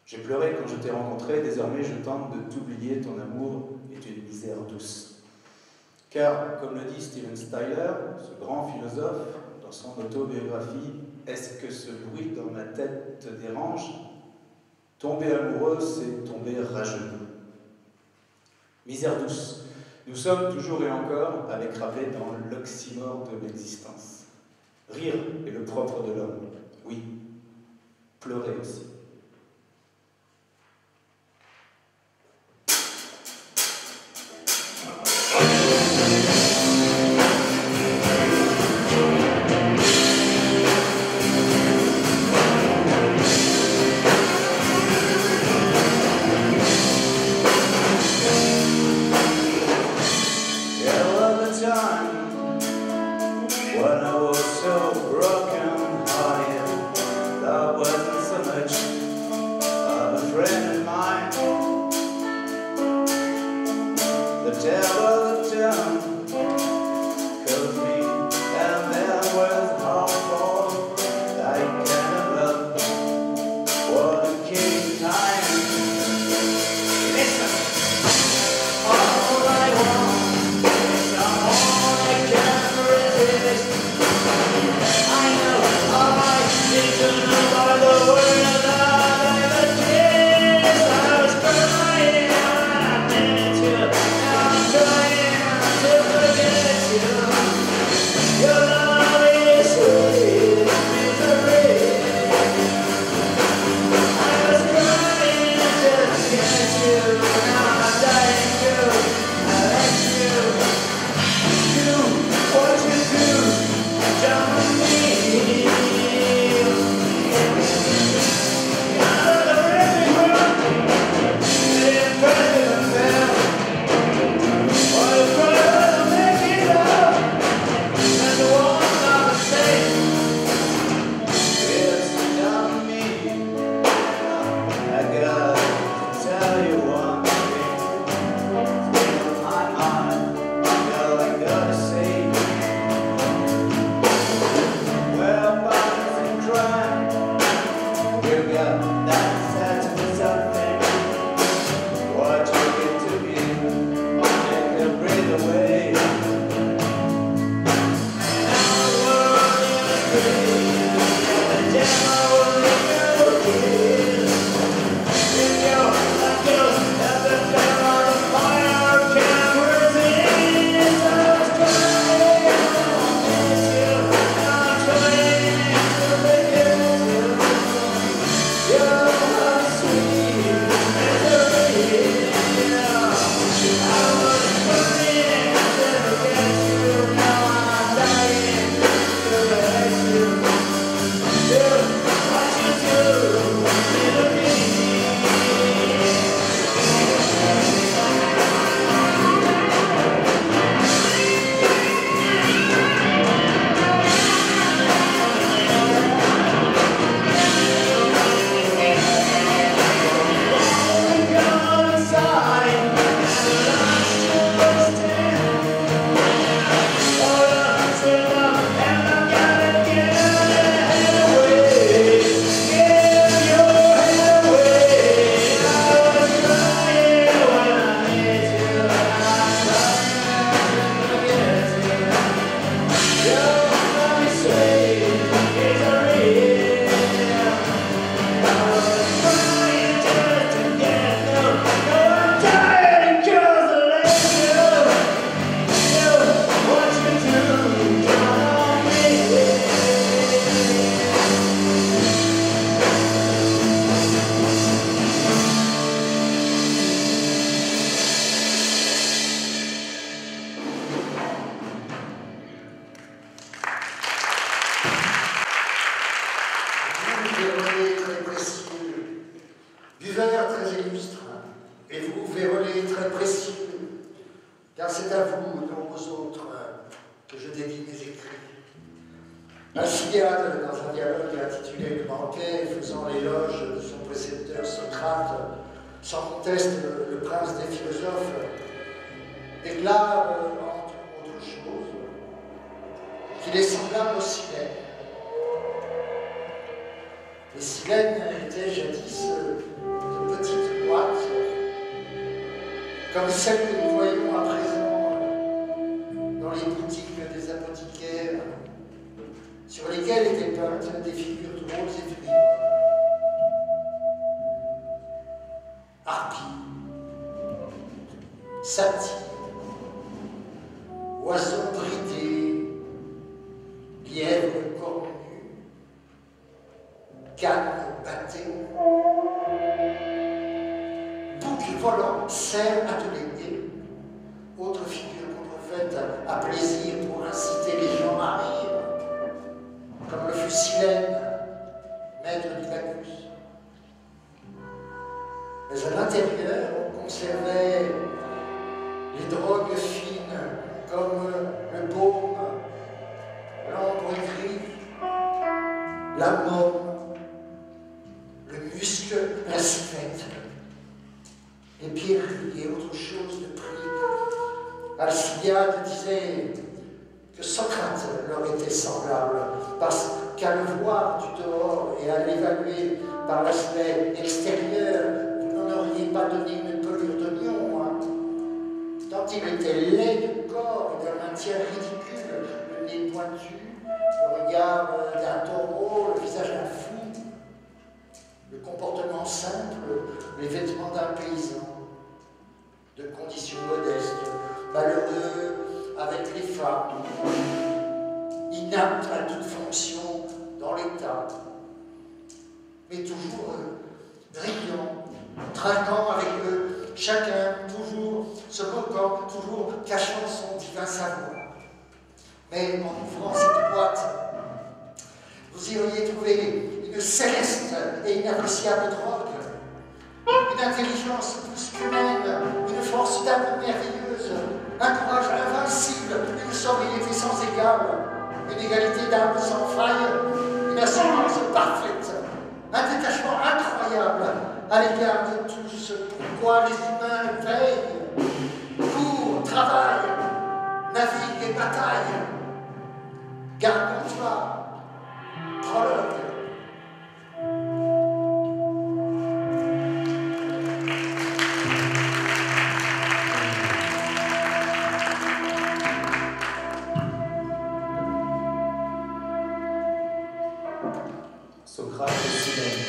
J'ai pleuré quand je t'ai rencontré, désormais je tente de t'oublier, ton amour est une misère douce. Car, comme le dit Steven Tyler, ce grand philosophe, dans son autobiographie « Est-ce que ce bruit dans ma tête te dérange ?» Tomber amoureux, c'est tomber rageux. Misère douce. Nous sommes toujours et encore avec Rabelais dans l'oxymore de l'existence. Rire est le propre de l'homme, oui. Pleurer aussi. When I was so broken hearted, that wasn't so much c'est à vous, non aux autres, que je dédie mes écrits. Alcibiade, dans un dialogue intitulé Le banquet, faisant l'éloge de son précepteur Socrate, sans conteste le prince des philosophes, déclare, entre autres choses, qu'il est semblable aux silènes. Les silènes étaient jadis de petites boîtes, comme celles que nous voyons à présent dans les boutiques des apothicaires, sur lesquelles étaient peintes des figures drôles et fluides. Harpies, satyres, oiseaux bridés, lièvres cornus, cannes battées, boucs volants, cerfs attelés, autres figures contrefaites à plaisir pour inciter les gens à rire, comme le fut Silène, maître du Bacchus. Mais à l'intérieur, on conservait les drogues fines, comme le baume, l'ambre gris, la môme, le musc, la civette, les pierreries et autres choses de prix. Alcibiade disait que Socrate leur était semblable, parce qu'à le voir du dehors et à l'évaluer par l'aspect extérieur, vous n'en auriez pas donné une pelure d'oignon, hein, tant il était laid de corps et d'un maintien ridicule, le nez pointu, le regard d'un taureau, le visage d'un fou, le comportement simple, les vêtements d'un paysan, de conditions modestes, malheureux avec les femmes, inapte à toute fonction dans l'État, mais toujours brillant, trinquant avec chacun, toujours se moquant, toujours cachant son divin savoir. Mais en ouvrant cette boîte, vous y auriez trouvé une céleste et inappréciable drogue, une intelligence plus qu'humaine, une force d'âme merveilleuse, un courage invincible, une sobriété sans égal, une égalité d'âme sans faille, une assurance parfaite, un détachement incroyable à l'égard de tout ce pourquoi les humains veillent, courent, travaillent, naviguent et bataillent. Garde contre toi, prologue. Socrate et Silène.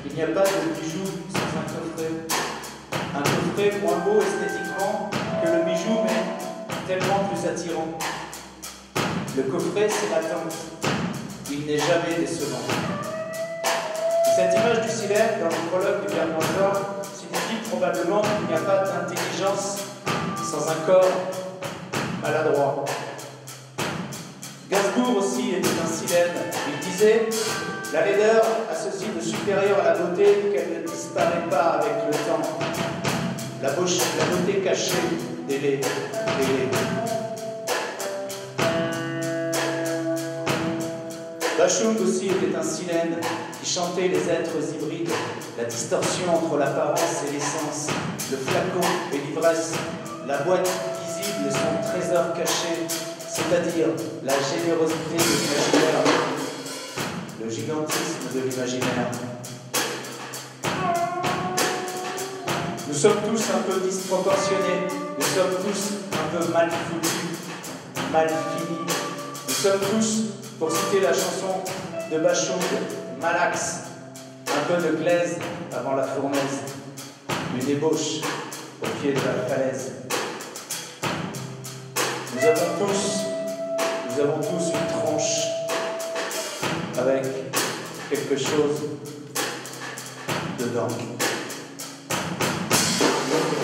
Il n'y a pas de bijou sans un coffret. Un coffret moins beau esthétiquement que le bijou, mais tellement plus attirant. Le coffret, c'est l'attente. Il n'est jamais décevant. Cette image du Silène dans le prologue du Vermandois signifie probablement qu'il n'y a pas d'intelligence sans un corps maladroit. Gainsbourg aussi était un Silène. Il disait « La laideur a ceci de supérieur à la beauté qu'elle ne disparaît pas avec le temps. La beauté cachée des laits. Bachung aussi était un Silène qui chantait les êtres hybrides, la distorsion entre l'apparence et l'essence, le flacon et l'ivresse, la boîte visible et son trésor caché, c'est-à-dire la générosité de l'imaginaire, le gigantisme de l'imaginaire. Nous sommes tous un peu disproportionnés, nous sommes tous un peu mal foutus, mal finis. Nous sommes tous, pour citer la chanson de Bachung, malax, un peu de glaise avant la fournaise, une ébauche au pied de la falaise. Nous avons tous une tronche avec quelque chose dedans.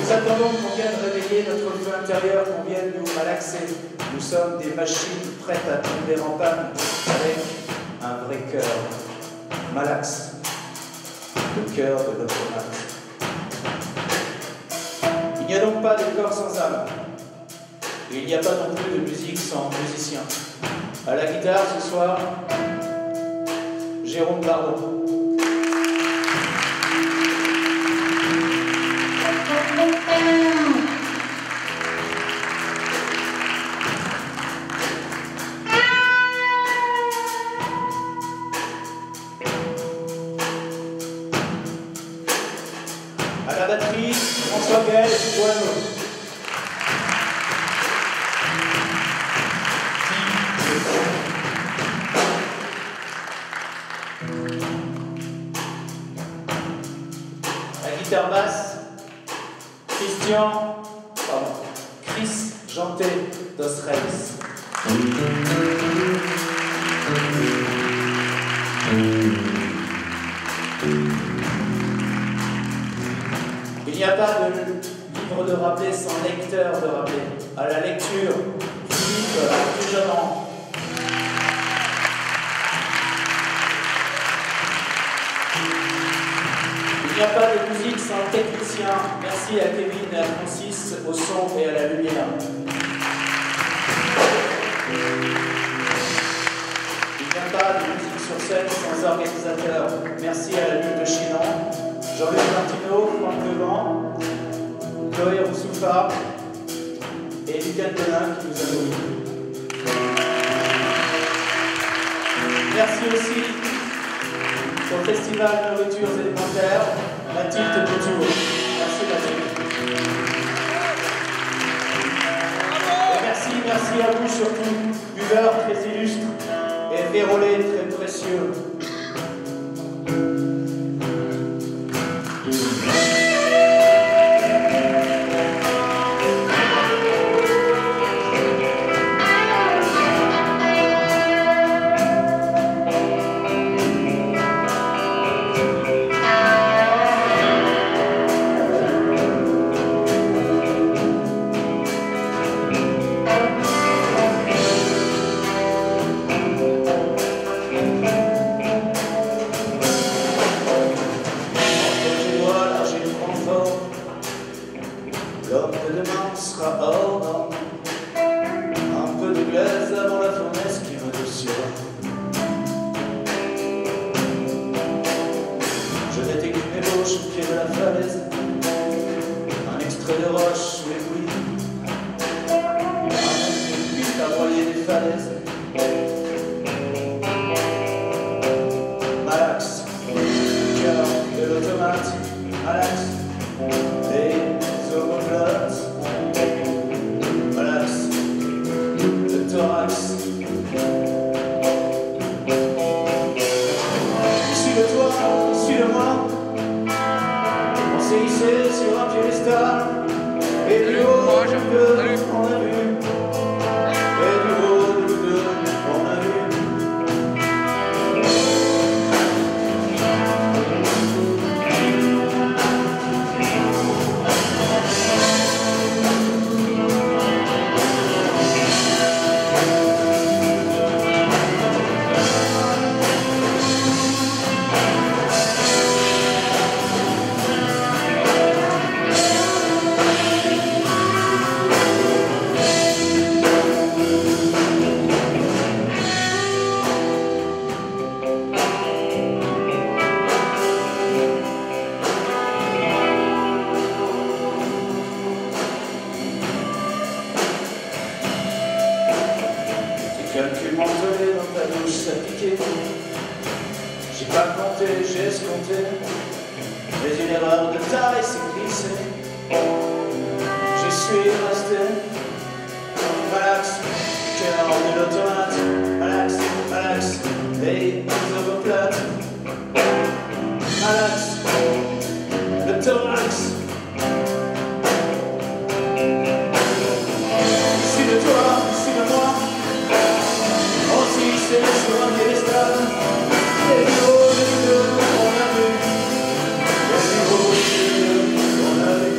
Nous attendons qu'on vienne réveiller notre feu intérieur, qu'on vienne nous malaxer. Nous sommes des machines prêtes à tomber en panne avec un vrai cœur. Malax, le cœur de notre Max. Il n'y n'y a donc pas de corps sans âme. Et il n'y a pas non plus de musique sans musicien. À la guitare ce soir, Jérôme Bardon. À la batterie, François Gaël Joanneau. La guitare basse, Chris Janté dos Reis. Il n'y a pas de livre de Rabelais sans lecteur de Rabelais. À la lecture, Philippe Dujardin. Il n'y a pas de musique sans technicien. Merci à Kevin et à Francis au son et à la lumière. Il n'y a pas de musique sur scène sans organisateur. Merci à la lutte de Chinon, Jean-Luc Martineau, Franck Levent, Chloé Roussoufa et Lucas Delin qui nous a nourris. Merci aussi au Festival Nourritures Élémentaires, Mathilde Couture. Merci Mathilde. Et merci à vous surtout, buveurs très illustres et vérolés très précieux. L'homme de demain sera hors norme. Un peu de glaise avant la fournaise qui me descendra. Je vais t'écumer l'ébauche au pied de la falaise. Un extrait de roche sous les bouilles. Un but à broyer des falaises. Malax, cœur de l'automate. Malax, les omoplates. Malax, le thorax. Suis-le-toi, suis-le-moi. On s'est hissé sur un piédestal. Et du haut, je peux, on a vu. Et du haut, nous deux, on a vu. Calcul mentonné dans ta bouche, ça piquait. J'ai pas compté, j'ai escompté. Mais une erreur de taille s'est glissée. J'y suis resté. Malax, cœur de l'automate. Malax, malax, et les omoplates. Malax, le thorax. Suis-le-toi, suis-le-moi. C'est sur un piédestal. Et du haut des deux, on a vu. Et du haut des deux, on a vu.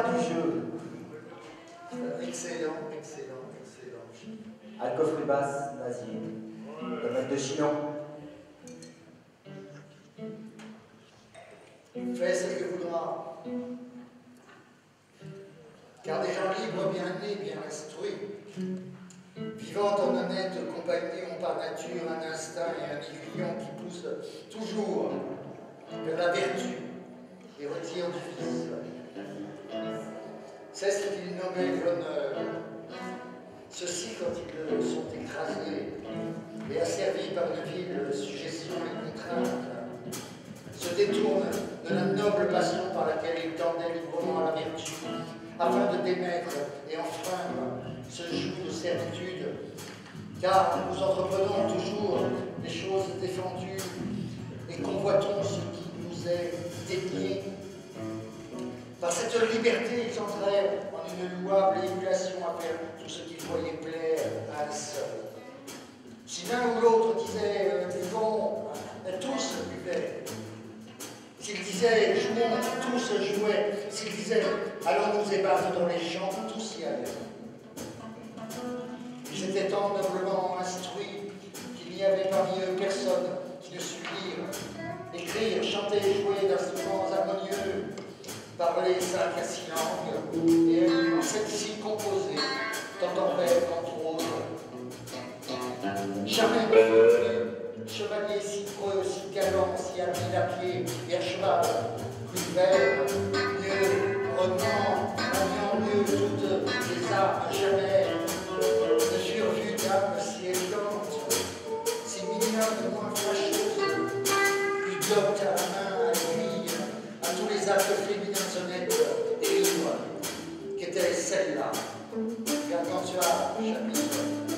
pas du jeu. Excellent, excellent, excellent. À coffre basse, nazier. Domaine de Chinon. Fais ce que voudras. Car des gens libres, bien nés, bien instruits, vivant en honnête compagnie, ont par nature un instinct et un aiguillon qui poussent toujours vers la vertu et retirent du vice. C'est ce qu'ils nommaient l'honneur. Ceux-ci, quand ils sont écrasés et asservis par une vile suggestion et contrainte, se détournent de la noble passion par laquelle ils tendaient librement à la vertu, afin de démettre et enfreindre ce joug de certitude, car nous entreprenons toujours des choses défendues et convoitons ce qui nous est dénié. Par cette liberté, ils entrèrent en une louable émulation à faire tout ce qu'ils voyaient plaire à un seul. Si l'un ou l'autre disait buvons, tous buvaient. S'ils disaient jouons, tous jouaient. S'ils disaient allons nous ébattre dans les champs, tous y allaient. Ils étaient tant noblement instruits qu'il n'y avait parmi eux personne qui ne sût lire, écrire, chanter et jouer d'instruments harmonieux, parler 5 à 6 langues et celle-ci composée, tant en vers qu'entre autres. Jamais ne fut chevalier si preux, si galant, si habile à pied et à cheval, plus vert, mieux, retenant, maniant mieux toutes les armes, jamais ne furent vues d'âmes si élégantes, si mignonnes, moins fâcheuses, plus doctes à la main, à l'aiguille, à tous les actes féminins honnêtes et libres, qu'étaient celles-là. Car quand tu as, chapitre,